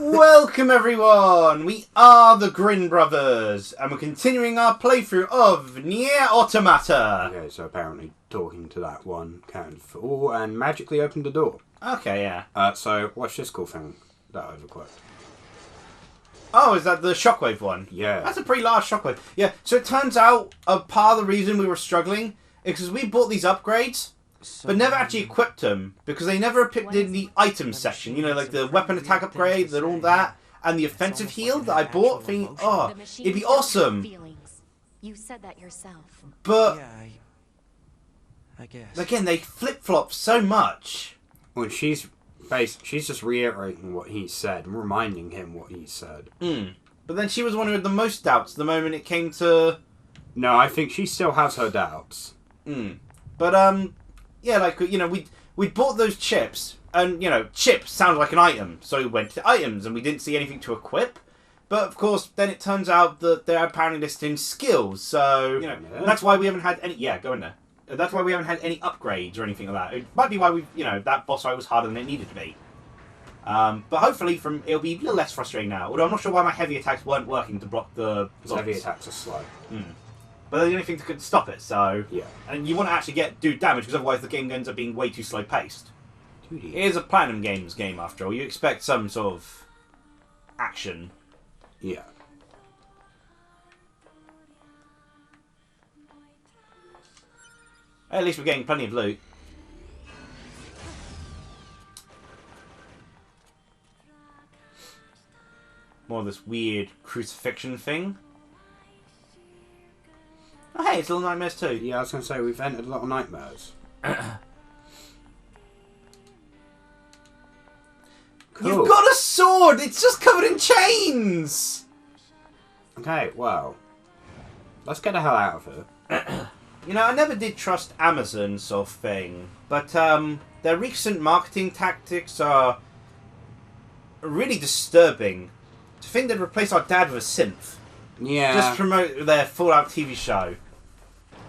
Welcome everyone! We are the Grin brothers, and we're continuing our playthrough of Nier Automata. Okay, so apparently talking to that one counted for all and magically opened the door. Okay, yeah. So what's this cool thing that overclocked? Oh, is that the shockwave one? Yeah. That's a pretty large shockwave. Yeah, so it turns out a part of the reason we were struggling is because we bought these upgrades, but never actually equipped them, because they never appeared in the items section. You know, like the weapon attack upgrade and all that, and the offensive heal that I bought, thinking, oh, it'd be awesome. You said that yourself. But, Yeah, I guess. again, they flip-flop so much. Well, she's just reiterating what he said and reminding him what he said. But then she was one who had the most doubts the moment it came to... No, I think she still has her doubts. But, yeah, like, you know, we bought those chips, and, you know, chips sound like an item, so we went to items, and we didn't see anything to equip. But, of course, then it turns out that they're apparently listed in skills, so, you know, that's why we haven't had any... Yeah, go in there. That's why we haven't had any upgrades or anything like that. It might be why we, you know, that boss fight was harder than it needed to be. But hopefully it'll be a little less frustrating now. Although I'm not sure why my heavy attacks weren't working to block the... Heavy attacks are slow. But they're the only thing that could stop it, so... Yeah. And you want to actually do damage, because otherwise the game ends up being way too slow-paced. 2D. It is a Platinum Games game, after all. You expect some sort of action. Yeah. At least we're getting plenty of loot. More of this weird crucifixion thing. Oh hey, it's Little Nightmares too. Yeah, I was going to say, we've entered a lot of nightmares. Cool. You've got a sword! It's just covered in chains! Okay, well, let's get the hell out of here. You know, I never did trust Amazon sort of thing, but their recent marketing tactics are really disturbing. To think they'd replace our dad with a synth. Yeah. Just promote their Fallout TV show.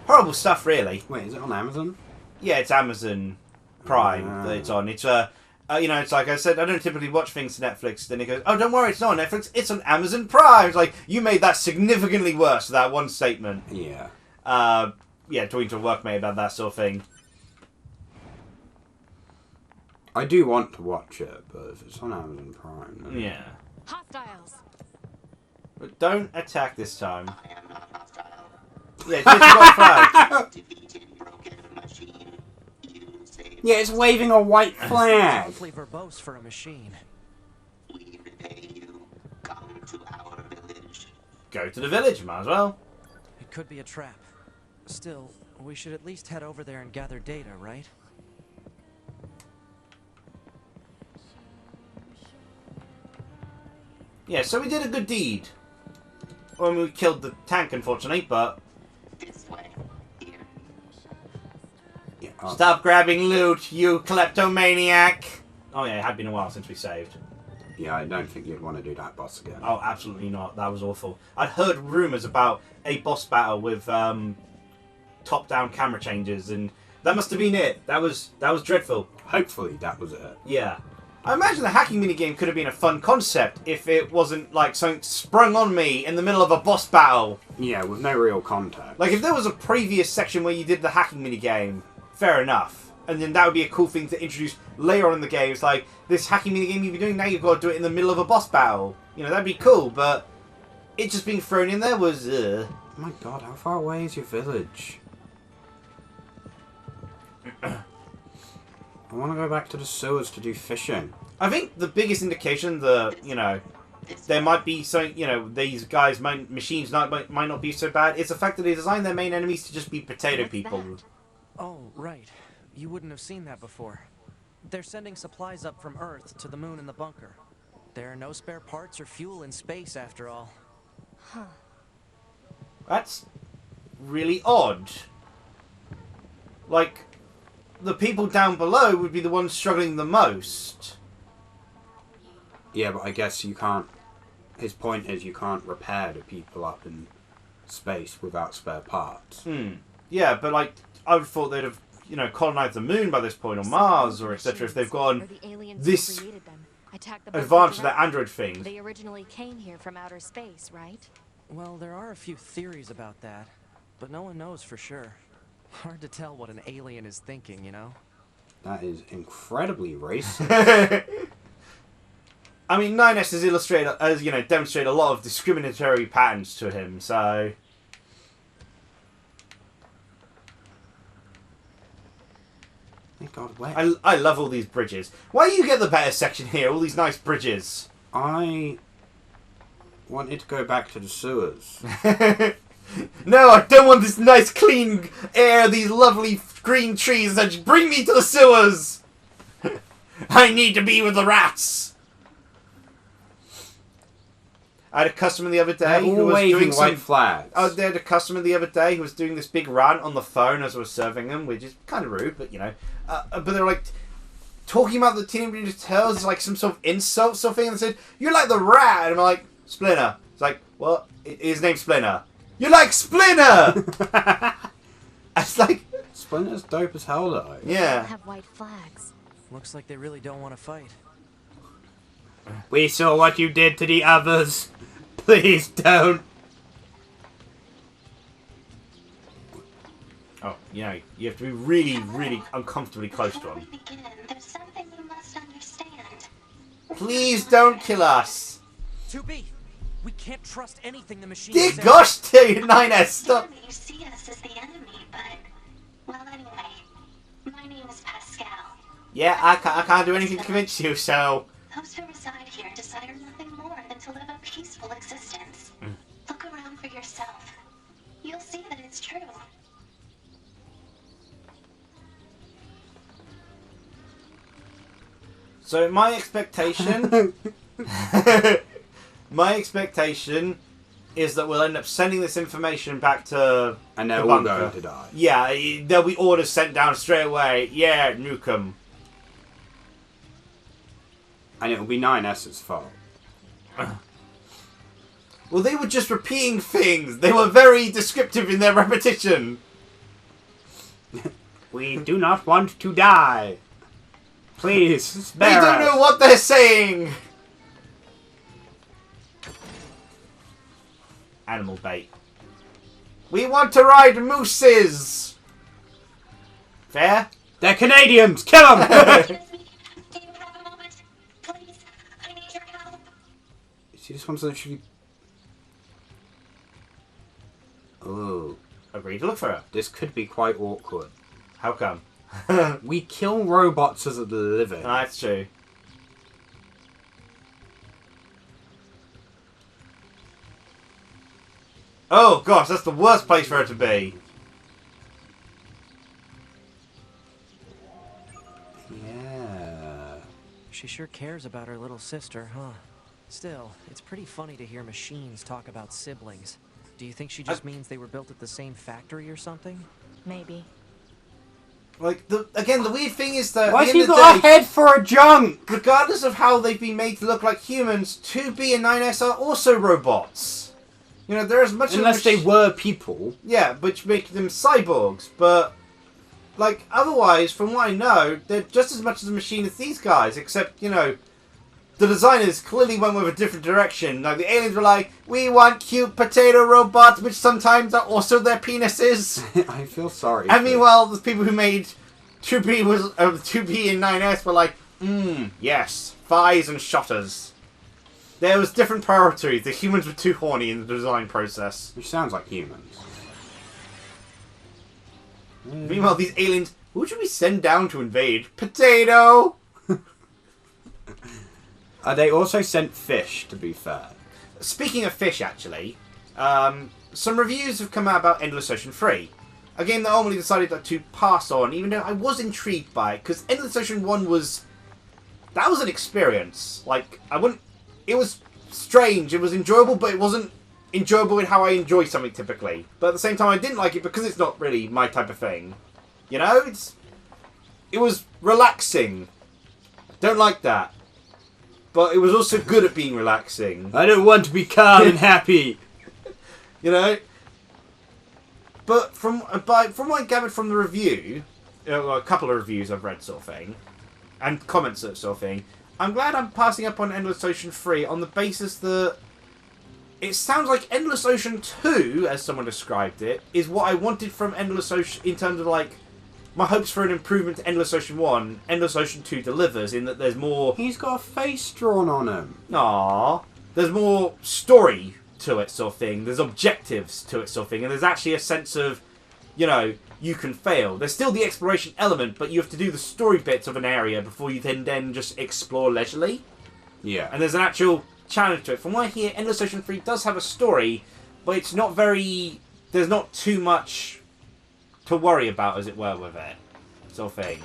Horrible stuff, really. Wait, is it on Amazon? Yeah, it's Amazon Prime that it's on. It's you know, it's like I said, I don't typically watch things to Netflix. Then it goes, oh, don't worry, it's not on Netflix. It's on Amazon Prime. It's like, you made that significantly worse, that one statement. Yeah. Yeah, talking to a workmate about that sort of thing. I do want to watch it, but if it's on Amazon Prime... Then... Yeah. Hostiles. But don't attack this time. Yeah, it's got a flag. Yeah, it's waving a white flag. Awfully verbose for a machine. We repay you. Come to our village. Go to the village, might as well. It could be a trap. Still, we should at least head over there and gather data, right? Yeah, so we did a good deed. When we killed the tank, unfortunately, but... This way. Here. Yeah, Stop grabbing loot, you kleptomaniac! Oh yeah, it had been a while since we saved. yeah, I don't think you'd want to do that boss again. Oh, absolutely not. That was awful. I'd heard rumours about a boss battle with top-down camera changes, and that must have been it. That was dreadful. Hopefully that was it. Yeah. I imagine the hacking minigame could have been a fun concept if it wasn't like something sprung on me in the middle of a boss battle. Yeah, with no real context. Like if there was a previous section where you did the hacking minigame, fair enough. And then that would be a cool thing to introduce later on in the game. It's like, this hacking minigame you've been doing, now you've got to do it in the middle of a boss battle. You know, that'd be cool, but it just being thrown in there was... Oh my god, how far away is your village? I want to go back to the sewers to do fishing. I think the biggest indication that, you know, there might be something, you know, these guys, machines might not be so bad, is the fact that they designed their main enemies to just be potato What's people. that? Oh, right. You wouldn't have seen that before. They're sending supplies up from Earth to the moon and the bunker. There are no spare parts or fuel in space, after all. Huh. That's really odd. Like, the people down below would be the ones struggling the most. Yeah, but I guess you can't... His point is you can't repair the people up in space without spare parts. Yeah, but like, I would have thought they'd have, you know, colonized the moon by this point, or Mars, or etc. If they've gone Or the aliens this who created them. Attack the bunker advantage of that directly. android thing. They originally came here from outer space, right? Well, there are a few theories about that, but no one knows for sure. Hard to tell what an alien is thinking, you know? That is incredibly racist. I mean, 9S has illustrated, as you know, demonstrated a lot of discriminatory patterns to him. So, Thank God, where? I love all these bridges. Why do you get the better section here? All these nice bridges. I wanted to go back to the sewers. No, I don't want this nice clean air, these lovely green trees. Just bring me to the sewers. I need to be with the rats. I had a customer the other day They're who all was waving doing white some. flags. I had a customer the other day who was doing this big rant on the phone as I was serving them, which is kind of rude, but you know. But they were like talking about the Teenage Mutant Ninja Turtles, like some sort of insult sort of thing, and they said, "You're like the rat," and I'm like, "Splinter." It's like, "What? His name's Splinter." You're like Splinter. It's like, Splinter's dope as hell, though. They yeah. have white flags. Looks like they really don't want to fight. We saw what you did to the others. Please don't. Oh, you know, you have to be really, really uncomfortably close to Before him. we begin, there's something you must understand. Please don't kill us. 2B! We can't trust anything the machine Dear says. gosh, dude, 9S, stop. Damn, you see us as the enemy, but... Well, anyway. My name is Pascal. Yeah, I can't do anything to convince you, so... Those who reside here desire nothing more than to live a peaceful existence. Look around for yourself. You'll see that it's true. So my expectation... my expectation is that we'll end up sending this information back to And they're the all bunker. going to die. Yeah, there'll be orders sent down straight away. Yeah, nuke 'em. And it'll be 9S's fault. Well, they were just repeating things. They were very descriptive in their repetition. We do not want to die. Please, They spare don't us. know what they're saying. Animal bait. We want to ride mooses. Fair? They're Canadians! Kill them! Excuse me. Do you have a moment? Please. I need your help. See, this one's literally... Oh, Agree to look for her. this could be quite awkward. How come? We kill robots as a living. That's true. Oh gosh, that's the worst place for her to be. Yeah. She sure cares about her little sister, huh? Still, it's pretty funny to hear machines talk about siblings. Do you think she just means they were built at the same factory or something? Maybe. Like, the weird thing is that Why at has the he end of got a the day, head for a junk? regardless of how they've been made to look like humans, 2B and 9S are also robots. You know, they're as much Unless of a they were people. Yeah, which make them cyborgs, but like otherwise, from what I know, they're just as much as a machine as these guys, except, you know, the designers clearly went with a different direction. Like, the aliens were like, we want cute potato robots, which sometimes are also their penises. I feel sorry. And meanwhile, the people who made 2B and 9S were like, yes, thighs and shotters. There was different priorities. The humans were too horny in the design process. Which sounds like humans. Meanwhile, these aliens, who should we send down to invade? Potato! They also sent fish, to be fair. Speaking of fish, actually, some reviews have come out about Endless Ocean 3. A game that I only decided to pass on, even though I was intrigued by it, because Endless Ocean 1 was... That was an experience. Like, I wouldn't... It was strange, it was enjoyable, but it wasn't enjoyable in how I enjoy something typically. But at the same time, I didn't like it because it's not really my type of thing. You know, it was relaxing. Don't like that. But it was also good at being relaxing. I don't want to be calm and happy. You know? But from what I gathered from the review, a couple of reviews I've read sort of thing, and comments sort of thing, I'm glad I'm passing up on Endless Ocean 3 on the basis that it sounds like Endless Ocean 2, as someone described it, is what I wanted from Endless Ocean in terms of, like, my hopes for an improvement to Endless Ocean 1. Endless Ocean 2 delivers in that there's more... He's got a face drawn on him. Aww. There's more story to it, sort of thing. There's objectives to it, sort of thing. And there's actually a sense of, you know, you can fail. There's still the exploration element, but you have to do the story bits of an area before you then just explore leisurely. Yeah. And there's an actual challenge to it. From what I hear, Endless Ocean 3 does have a story, but it's not very... There's not too much to worry about, as it were, with it. Sort of thing.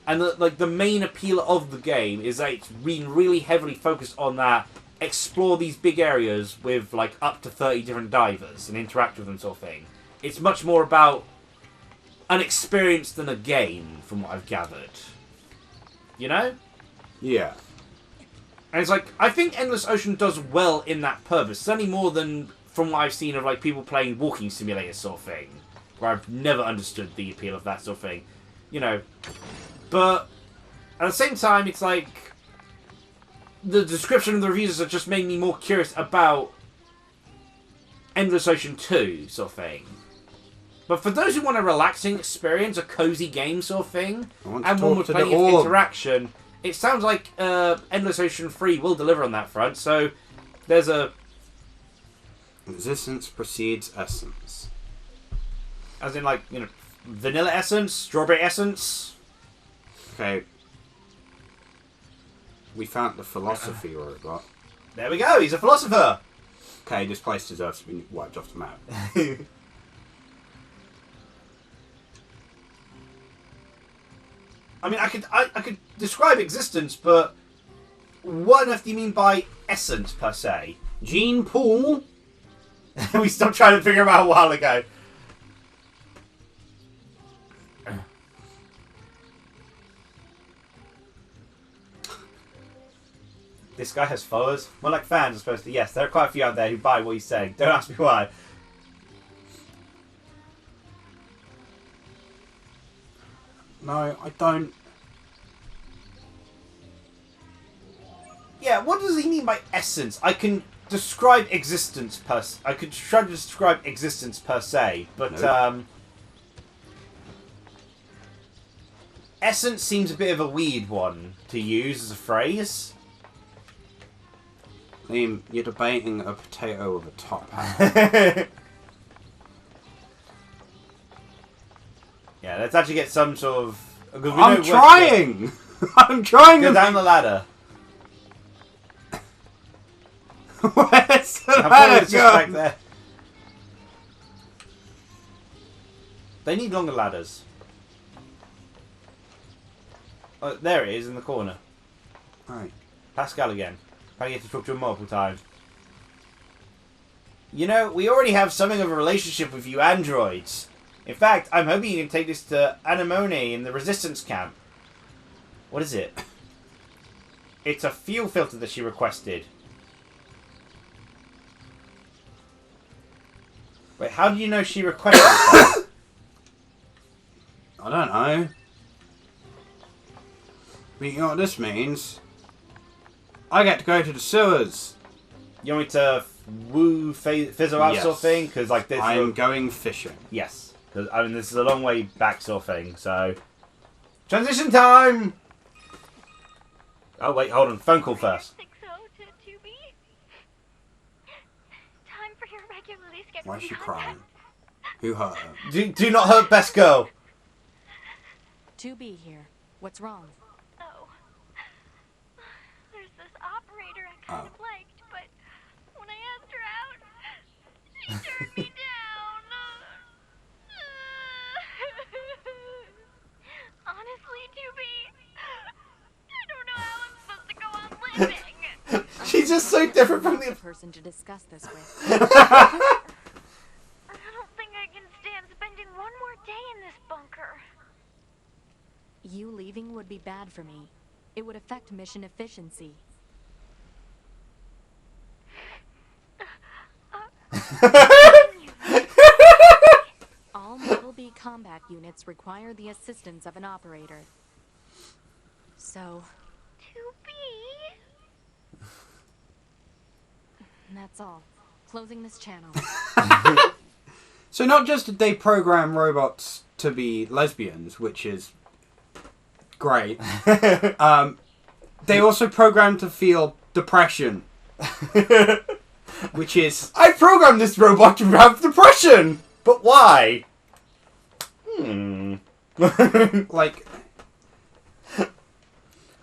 And the main appeal of the game is that it's been really heavily focused on that explore these big areas with like up to 30 different divers and interact with them, sort of thing. It's much more about an experience than a game, from what I've gathered. You know? Yeah. And it's like, I think Endless Ocean does well in that purpose. Certainly more than from what I've seen of like people playing walking simulators, sort of thing. Where I've never understood the appeal of that sort of thing. You know. But at the same time, it's like the description of the reviews have just made me more curious about Endless Ocean 2, sort of thing. But for those who want a relaxing experience, a cozy game sort of thing, and one with plenty of interaction, it sounds like Endless Ocean 3 will deliver on that front. So there's a... Existence precedes essence. As in, like, you know, vanilla essence, strawberry essence. Okay. We found the philosophy robot. There we go, he's a philosopher! Okay, this place deserves to be wiped off the map. I mean, I could describe existence, but what on earth do you mean by essence, per se? Gene Pool? We stopped trying to figure him out a while ago. This guy has followers? More like fans, I suppose. Yes, there are quite a few out there who buy what he's saying. Don't ask me why. No, I don't. Yeah, what does he mean by essence? I can describe existence per... I could try to describe existence per se, but, Nope. Essence seems a bit of a weird one to use as a phrase. Liam, you're debating a potato with a top hat. Yeah, let's actually get some sort of... I'm trying! I'm trying Go to... down the ladder. Where's the I'll ladder just back gone? there. They need longer ladders. Oh, there it is in the corner. Right. Pascal again. I get to talk to him multiple times. You know, we already have something of a relationship with you androids. In fact, I'm hoping you can take this to Anemone in the resistance camp. What is it? It's a fuel filter that she requested. Wait, how do you know she requested it? I don't know. But you know what this means? I get to go to the sewers. You want me to woo fizzle out Yes. sort of thing? Because like this. I'm going fishing. Yes. Because I mean, this is a long way back sort of thing. So transition time. Oh wait, hold on. Phone call first. 60 to 2B. Time for your regularly scheduled Why is she contact. crying? Who hurt her? Do not hurt best girl. 2B here. What's wrong? Oh. There's this operator I kind of liked, but when I asked her out, she turned me down. Honestly, 2B, I don't know how I'm supposed to go on living. She's just so different from The the. person to discuss this with. I don't think I can stand spending one more day in this bunker. You leaving would be bad for me. It would affect mission efficiency. All Model B combat units require the assistance of an operator. So, be. That's all. Closing this channel. So not just did they program robots to be lesbians, which is great, they also programmed to feel depression. Which is... I programmed this robot to have depression! But why? like...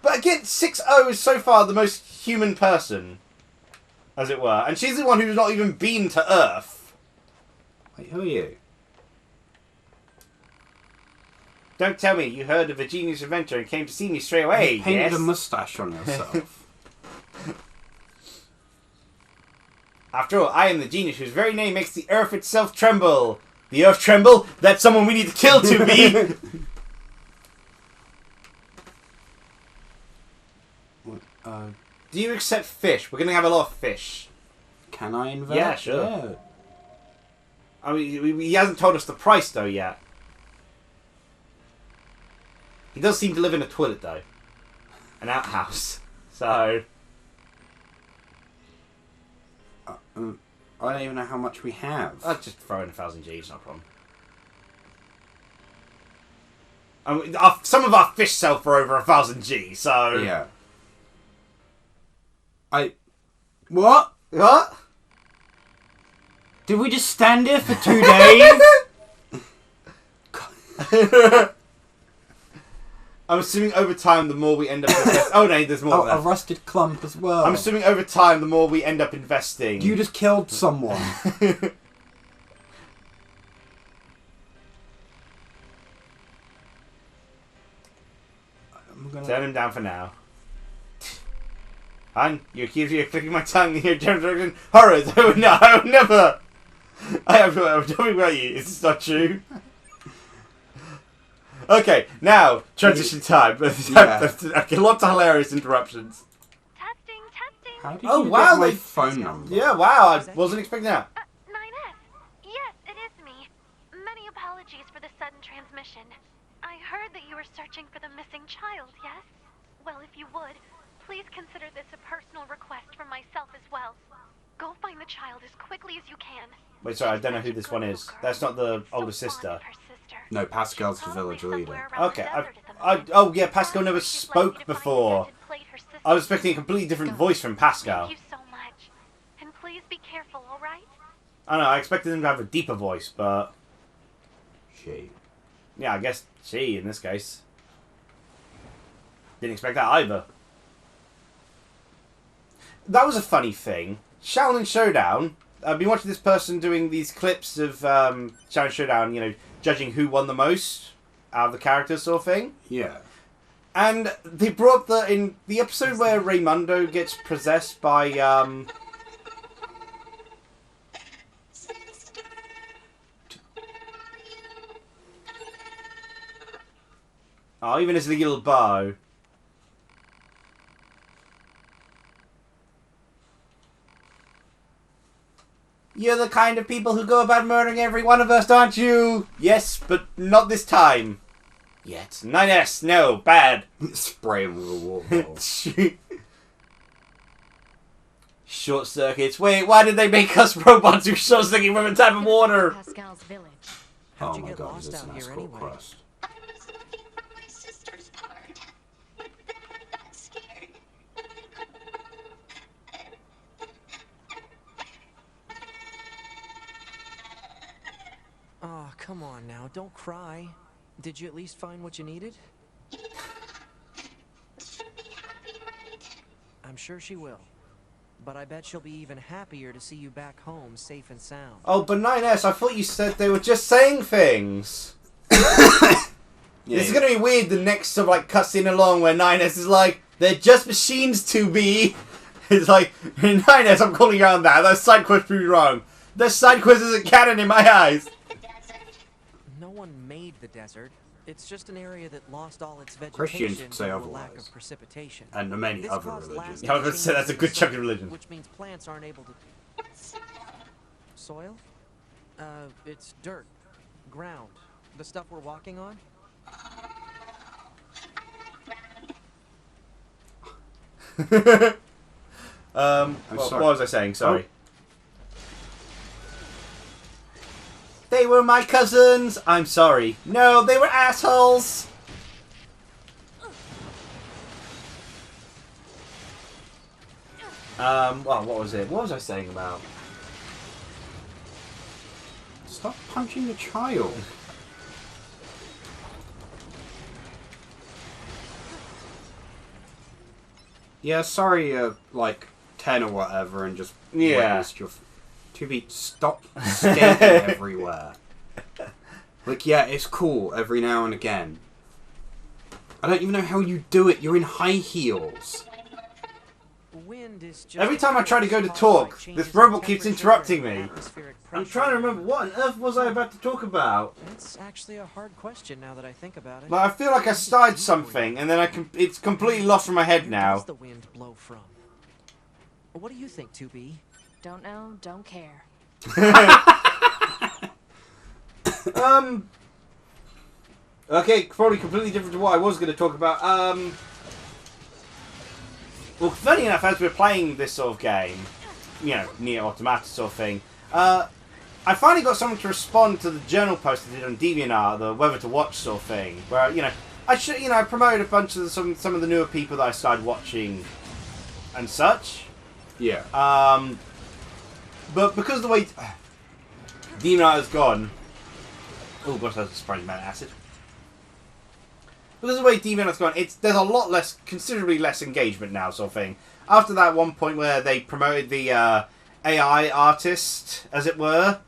But again, 6-0 is so far the most human person, as it were. And she's the one who's not even been to Earth. Wait, who are you? Don't tell me you heard of a genius inventor and came to see me straight away, You painted yes? a moustache on yourself. After all, I am the genius whose very name makes the Earth itself tremble. The Earth tremble? That's someone we need to kill, to be. Do you accept fish? We're going to have a lot of fish. Can I invest? Yeah, sure. Yeah. I mean, he hasn't told us the price, though, yet. He does seem to live in a toilet, though. An outhouse. So... I don't even know how much we have. I'll just throw in 1,000 G's, no problem. I mean, some of our fish sell for over 1,000 G, so... Yeah. What? What? Did we just stand here for 2 days? I'm assuming over time, the more we end up investing... Oh, no, there's more Oh, than a that. rusted clump as well. I'm assuming over time, the more we end up investing... You just killed someone. I'm gonna... Turn him down for now. Han, you accuse me of clicking my tongue in your general direction. Horrors! I would never! I have nothing about you. Is this not true? Okay, now, transition time. Yeah. Okay, lots of hilarious interruptions. Testing. How did Oh, you wow, get my they- phone number? Yeah, wow, I wasn't expecting that. 9S. Yes, it is me. Many apologies for the sudden transmission. I heard that you were searching for the missing child, yes? Well, if you would, please consider this a personal request from myself as well. Go find the child as quickly as you can. Wait, sorry, I don't know who this one is. That's not the older sister. No, Pascal's the village leader. Okay, oh yeah, Pascal never spoke before. I was expecting a completely different voice from Pascal. Thank you so much. And please be careful, alright? I don't know, I expected him to have a deeper voice, but... She. Yeah, I guess she, in this case. Didn't expect that either. That was a funny thing. Shaolin Showdown. I've been watching this person doing these clips of Shaolin Showdown, you know, judging who won the most out of the characters sort of thing. Yeah. And they brought up in the episode where Raymundo gets possessed by, oh, even his little bow. You're the kind of people who go about murdering every one of us, aren't you? Yes, but not this time. Yet. 9S, no, bad. Spray him with a water bottle. Short circuits. Wait, why did they make us robots who short circuit from a type of water? Pascal's village. How'd Oh you my get god, lost is this out an here escort anyway? quest? I was looking for my sister's card. I got scared. Oh, come on now, don't cry. Did you at least find what you needed? She'll be happy, right? I'm sure she will. But I bet she'll be even happier to see you back home, safe and sound. Oh, but 9S, I thought you said they were just saying things. Yeah, This is going to be weird, the next sort of like cutscene along where 9S is like, they're just machines to be. It's like, 9S, I'm calling you on that. That side quest proved wrong. The side quest isn't canon in my eyes. The desert. No one made the desert. It's just an area that lost all its Christians vegetation say due to a lack otherwise. of precipitation. And the many This other caused religions. lasting Yeah, I was gonna say that's a changes good in chunk of soil, religion. Which means plants aren't able to... Soil. Soil? It's dirt. Ground. The stuff we're walking on? What was I saying? Sorry. They were my cousins. I'm sorry. No, they were assholes. Well, what was it? What was I saying about? Stop punching the child. Yeah, sorry you're like 10 or whatever and just witnessed your... To be stop skating everywhere. Like, yeah, it's cool every now and again. I don't even know how you do it. You're in high heels. Every time I try to go to talk, this robot keeps interrupting me. I'm trying to remember what on earth was I about to talk about. It's actually a hard question now that I think about it. Like, I feel like I started something and then it's completely lost from my head now. Where does the wind blow from? What do you think, 2B? Don't know, don't care. Okay, probably completely different to what I was going to talk about. Well, funny enough, as we're playing this sort of game, you know, Nier Automata sort of thing, I finally got someone to respond to the journal post I did on DeviantArt, the whether to watch sort of thing, where, you know, I promoted a bunch of some of the newer people that I started watching and such. Yeah. But because of the way DeviantArt has gone, oh gosh, that's a surprising amount of acid. Because of the way DeviantArt has gone, there's a lot less, considerably less engagement now, sort of thing. After that one point where they promoted the AI artist, as it were,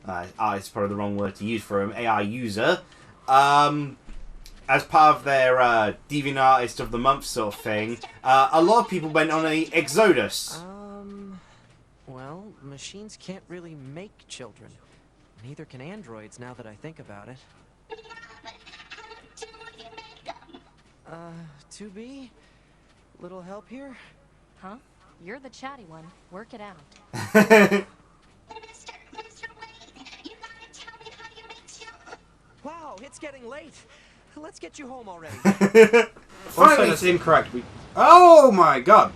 is probably the wrong word to use for him, AI user, as part of their Deviant Artist of the Month sort of thing, a lot of people went on a exodus. Well, machines can't really make children. Neither can androids, now that I think about it. 2B? Little help here? Huh? You're the chatty one. Work it out. Mr. Wayne, you gotta tell me how you make children. Wow, it's getting late. Let's get you home already. Also, that's incorrect. Oh my god!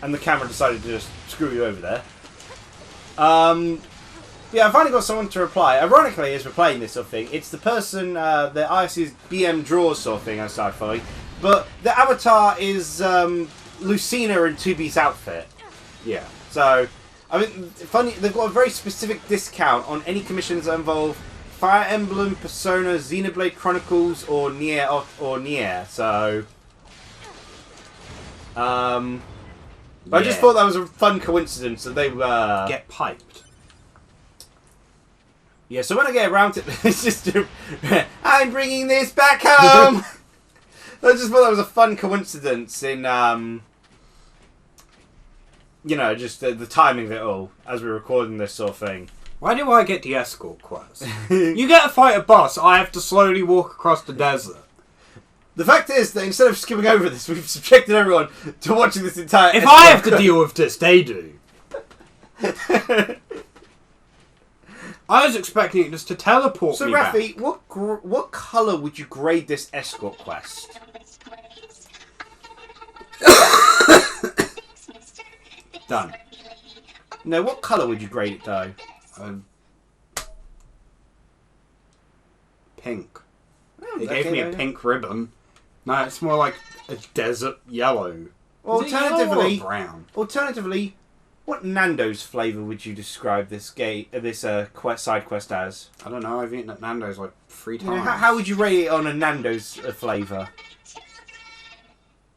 And the camera decided to just screw you over there. Yeah, I finally got someone to reply. Ironically, as we're playing this sort of thing, it's the person, the IS's BM draws sort of thing I started following. But the avatar is Lucina in 2B's outfit. Yeah. So, I mean, funny, they've got a very specific discount on any commissions that involve Fire Emblem, Persona, Xenoblade Chronicles, or Nier. So, but I just thought that was a fun coincidence that they Get piped. Yeah, so when I get around to it's just I'm bringing this back home. I just thought that was a fun coincidence in you know, just the timing of it all as we're recording this sort of thing. Why do I get the escort quest? You get to fight a boss, I have to slowly walk across the desert. The fact is that instead of skipping over this, we've subjected everyone to watching this entire. If I have to deal with this, they do. I was expecting it just to teleport me back. So, Rafi, what colour would you grade this escort quest? Done. No, what colour would you grade it though? Pink. Oh, They gave me a pink ribbon. No, it's more like a desert yellow. Alternatively, Is it yellow or brown? Alternatively, what Nando's flavour would you describe this side quest as? I don't know. I've eaten at Nando's like 3 times. You know, how would you rate it on a Nando's flavour?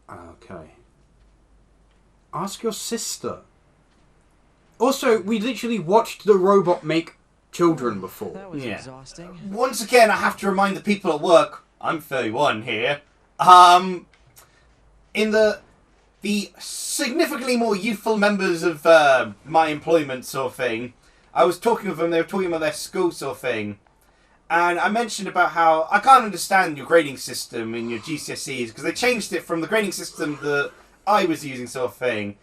Okay. Ask your sister. Also, we literally watched the robot make children before. That was Yeah. exhausting. Once again, I have to remind the people at work. I'm 31 here. In the significantly more youthful members of my employment sort of thing, I was talking with them. They were talking about their school sort of thing, and I mentioned about how I can't understand your grading system in your GCSEs because they changed it from the grading system that I was using sort of thing.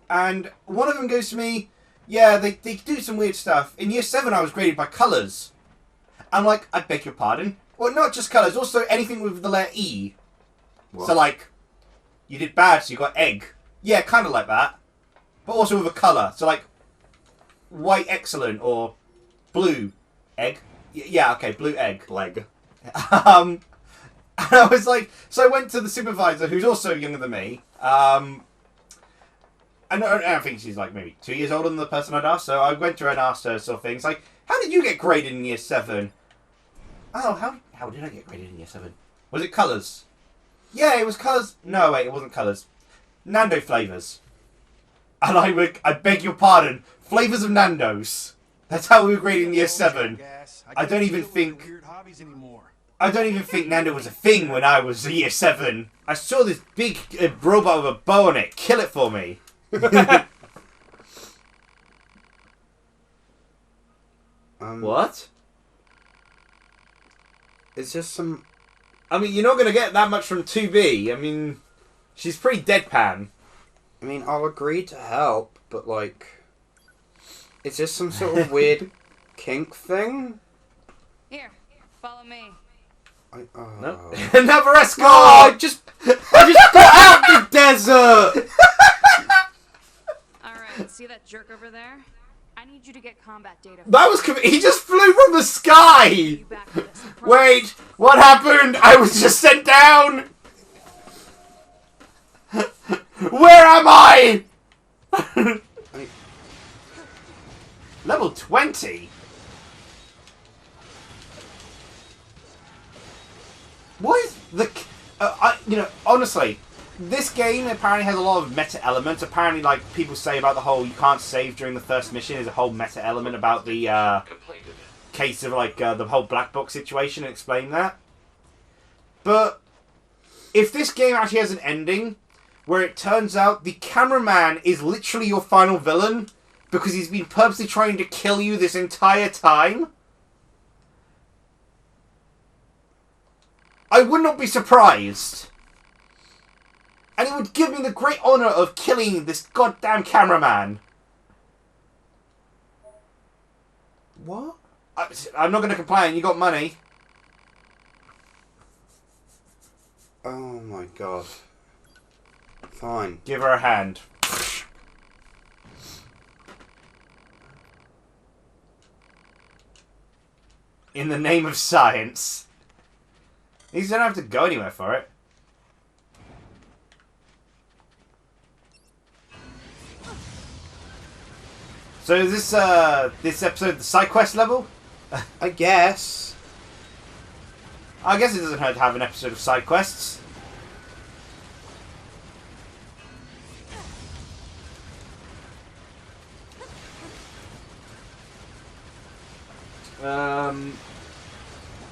And one of them goes to me, yeah, they do some weird stuff. In year 7, I was graded by colours. I'm like, I beg your pardon. Well, not just colours, also anything with the letter E. What? So like You did bad, so you got egg. Yeah, kind of like that. But also with a colour. So, like, white excellent or blue egg. Yeah, okay, blue egg. Leg. And I was like, so I went to the supervisor, who's also younger than me. I think she's like maybe 2 years older than the person I'd asked. So I went to her and asked her sort of things like, how did you get graded in year 7? Oh, how did I get graded in year 7? Was it colours? Yeah, it was colours. No, wait, it wasn't colours. Nando flavours. And I beg your pardon, flavours of Nando's. That's how we were graded in year 7. I don't even think Nando was a thing when I was year 7. I saw this big robot with a bow on it. Kill it for me. What? It's just some... I mean, you're not going to get that much from 2B. I mean, she's pretty deadpan. I mean, I'll agree to help, but, like... It's just some sort of weird kink thing? Here, follow me. No. Another escort! Oh, I just got out the desert! Alright, see that jerk over there? I need you to get combat data. That was... He just flew from the sky! You back for this, I promise. Wait, what happened? I was just sent down! Where am I? Level 20? What is the... honestly, this game apparently has a lot of meta elements. Apparently, like, people say about the whole you can't save during the first mission. There's a whole meta element about the case of, like, the whole black box situation and explain that. But if this game actually has an ending where it turns out the cameraman is literally your final villain because he's been purposely trying to kill you this entire time, I would not be surprised. And it would give me the great honour of killing this goddamn cameraman. What? I'm not going to complain, you got money. Oh my god. Fine. Give her a hand. In the name of science. You don't have to go anywhere for it. So is this episode the side quest level? I guess. I guess it doesn't hurt to have an episode of side quests.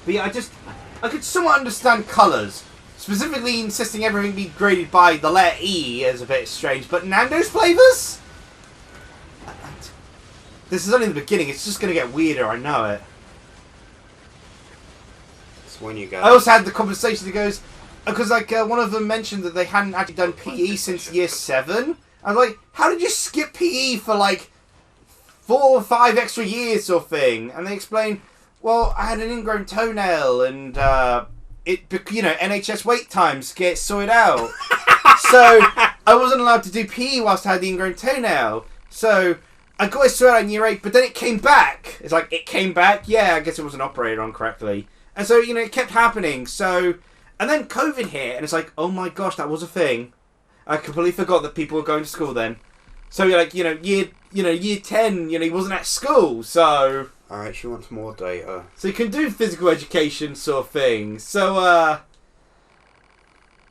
But yeah, I could somewhat understand colours. Specifically insisting everything be graded by the letter E is a bit strange, but Nando's flavours? This is only the beginning, it's just going to get weirder, I know it. It's when you go... I also had the conversation that goes, because like one of them mentioned that they hadn't actually done PE since year 7. I was like, how did you skip PE for like 4 or 5 extra years sort of thing? And they explained, well, I had an ingrown toenail and NHS wait times get sorted out. So I wasn't allowed to do PE whilst I had the ingrown toenail. So I got it sorted out in year 8, but then it came back. It's like, it came back? Yeah, I guess it wasn't operated on correctly. And so, it kept happening. So, and then COVID hit, and it's like, oh my gosh, that was a thing. I completely forgot that people were going to school then. So you're like, year 10, he wasn't at school, so... Alright, she wants more data. So you can do physical education sort of thing. So,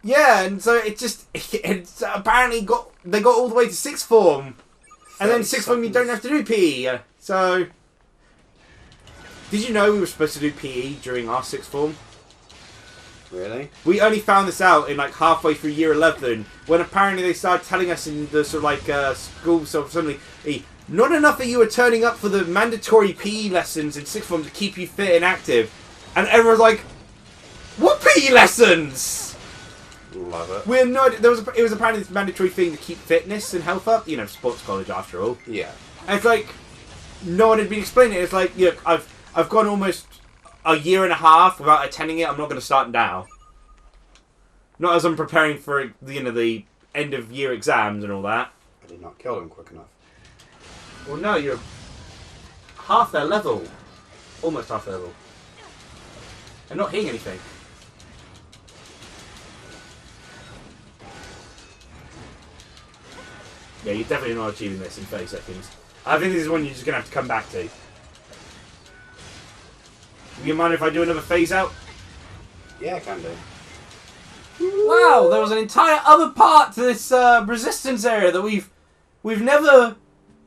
yeah, and so it's apparently they got all the way to 6th form. And then 6th form you don't have to do PE. So, did you know we were supposed to do PE during our 6th form? Really? We only found this out in like halfway through year 11, when apparently they started telling us in the sort of like school, so suddenly, not enough that you were turning up for the mandatory PE lessons in 6th form to keep you fit and active. And everyone's like, what PE lessons? Love it. We're not. It was apparently this mandatory thing to keep fitness and health up. Sports college after all. Yeah. And it's like no one had been explaining it. It's like, I've gone almost a year and a half without attending it. I'm not going to start now. Not as I'm preparing for the end of year exams and all that. I did not kill them quick enough. Well, no, you're half their level. Almost half their level. I'm not hitting anything. Yeah, you're definitely not achieving this in 30 seconds. I think this is one you're just going to have to come back to. You mind if I do another phase out? Yeah, I can do. Wow, there was an entire other part to this resistance area that we've never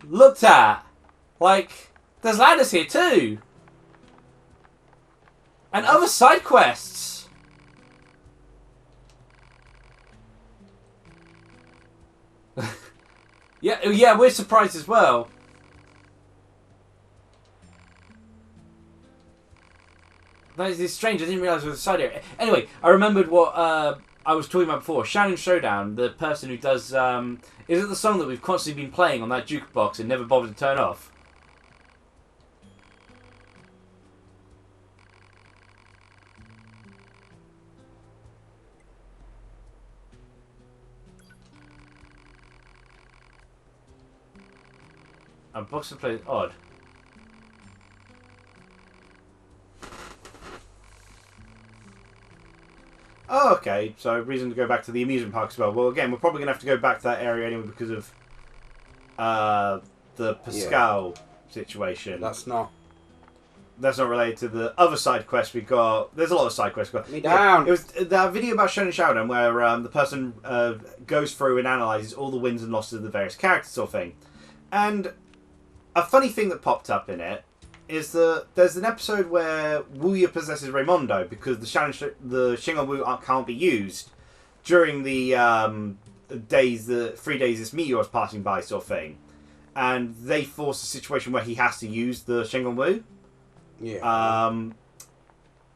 looked at. Like, there's ladders here too. And other side quests. yeah, we're surprised as well. That is strange. I didn't realise there was a side area. Anyway, I remembered what I was talking about before. Shannon Showdown, the person who does... is it the song that we've constantly been playing on that jukebox and never bothered to turn off? A box of play odd. Oh, okay. So, reason to go back to the amusement park as well. Well, again, we're probably going to have to go back to that area anyway because of the Pascal situation. That's not related to the other side quest we got. There's a lot of side quests. Me down. It was that video about Shannon Showdown where the person goes through and analyses all the wins and losses of the various characters sort of thing. And a funny thing that popped up in it is that there's an episode where Wuya possesses Raimondo because the Shingon Wu can't be used during the 3 days this meteor is passing by sort of thing. And they force a situation where he has to use the Shingon Wu. Yeah.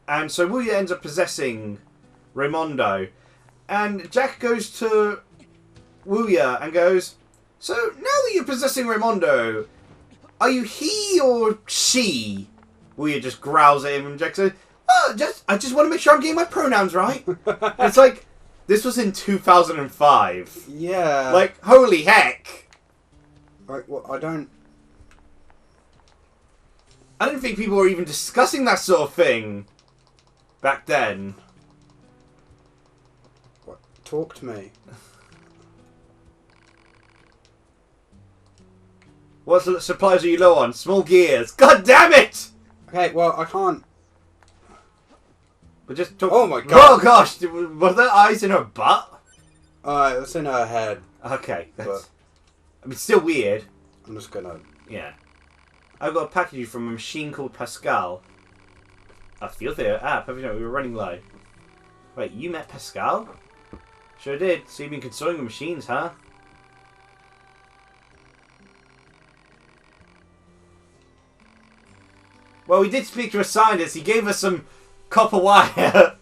And so Wuya ends up possessing Raimondo. And Jack goes to Wuya and goes, "So, now that you're possessing Raimondo, are you he or she?" Wuya just growls at him and Jack says, "Oh, I just want to make sure I'm getting my pronouns right." It's like, this was in 2005. Yeah. Like, holy heck. Right, well, I don't think people were even discussing that sort of thing back then. What? Talk to me. What supplies are you low on? Small gears. God damn it! Okay, well, I can't. But just talk. Oh my god. Oh gosh, were there eyes in her butt? It was in her head. Okay, that's... But I mean, still weird. I'm just gonna... Yeah. I've got a package from a machine called Pascal. I feel there. Perfect. No, we were running low. Wait, you met Pascal? Sure did. So you've been consoling with machines, huh? Well, we did speak to a scientist. He gave us some copper wire.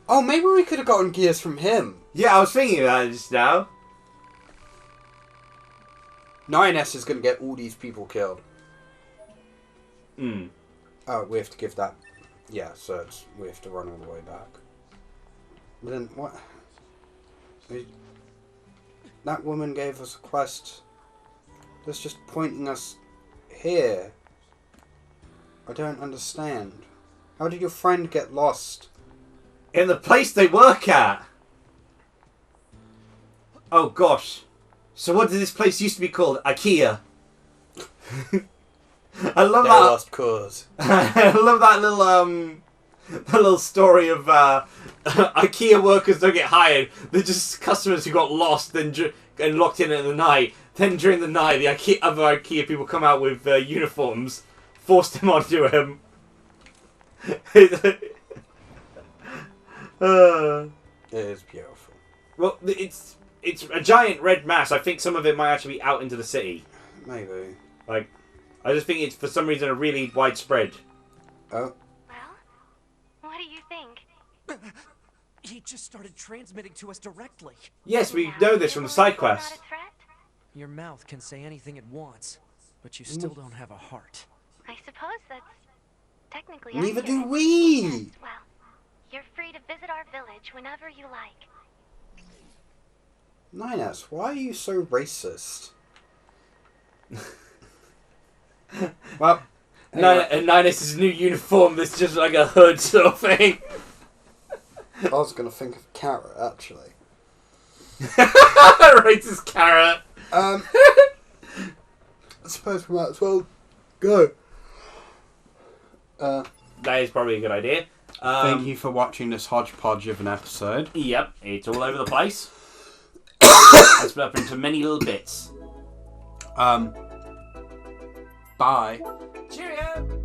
Oh, maybe we could have gotten gears from him. Yeah, I was thinking about it just now. 9S is going to get all these people killed. Hmm. Oh, we have to give that... Yeah, so we have to run all the way back. But then, what? That woman gave us a quest that's just pointing us here. I don't understand. How did your friend get lost? In the place they work at. Oh gosh. So what did this place used to be called? IKEA. I love Their that. lost cause. I love that little story of IKEA workers don't get hired. They're just customers who got lost and locked in the night. Then during the night, the other IKEA people come out with uniforms, force them onto him. It is beautiful. Well, it's a giant red mass. I think some of it might actually be out into the city. Maybe. Like, I just think it's for some reason a really widespread. Oh. Well, what do you think? He just started transmitting to us directly. Yes, we know this from the side quest. Not a threat? Your mouth can say anything it wants, but you still don't have a heart. I suppose that's technically Neither accurate. do we. Yes, well, you're free to visit our village whenever you like. Ninus, why are you so racist? Well, anyway. Ninus' new uniform that's just like a hood sort of thing. I was going to think of carrot, actually. Racist carrot. I suppose we might as well go. That is probably a good idea. Thank you for watching this hodgepodge of an episode. Yep, it's all over the place. It's split up into many little bits. Bye. Cheerio!